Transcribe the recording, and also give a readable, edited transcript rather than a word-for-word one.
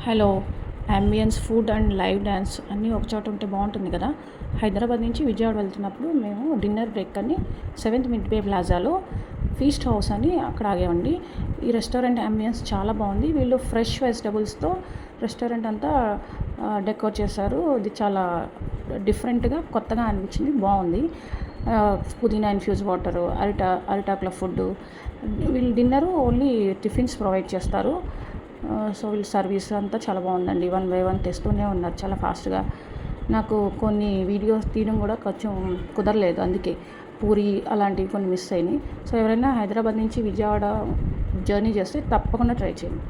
Hello! Ambience, food and live dance అన్నీ ఒక చోట ఉంటే బాగుంటుంది కదా! హైదరాబాద్ నుంచి విజయవాడ వెళ్తున్నప్పుడు మేము డిన్నర్ బ్రేక్ అని సెవెంత్ మిడ్‌వే ప్లాజాలో ఫీస్ట్ హౌస్ అని అక్కడ ఆగామండి. ఈ రెస్టారెంట్ అంబియన్స్ చాలా బాగుంది. వీళ్ళు ఫ్రెష్ వెజిటబుల్స్‌తో రెస్టారెంట్ అంతా డెకరేట్ చేశారు. ఇది చాలా డిఫరెంట్‌గా, కొత్తగా అనిపించింది. బాగుంది. పుదీనా ఇన్‌ఫ్యూజ్ వాటరు, అరిటాకుల ఫుడ్డు. వీళ్ళు డిన్నరు ఓన్లీ టిఫిన్స్ ప్రొవైడ్ చేస్తారు. సో వీళ్ళ సర్వీస్ అంతా చాలా బాగుందండి. వన్ బై వన్ తెస్తూనే ఉన్నారు చాలా ఫాస్ట్‌గా. నాకు కొన్ని వీడియోస్ తీయడం కూడా కొంచెం కుదరలేదు. అందుకే పూరి అలాంటివి కొన్ని మిస్ అయినాయి. సో ఎవరైనా హైదరాబాద్ నుంచి విజయవాడ జర్నీ చేస్తే తప్పకుండా ట్రై చేయండి.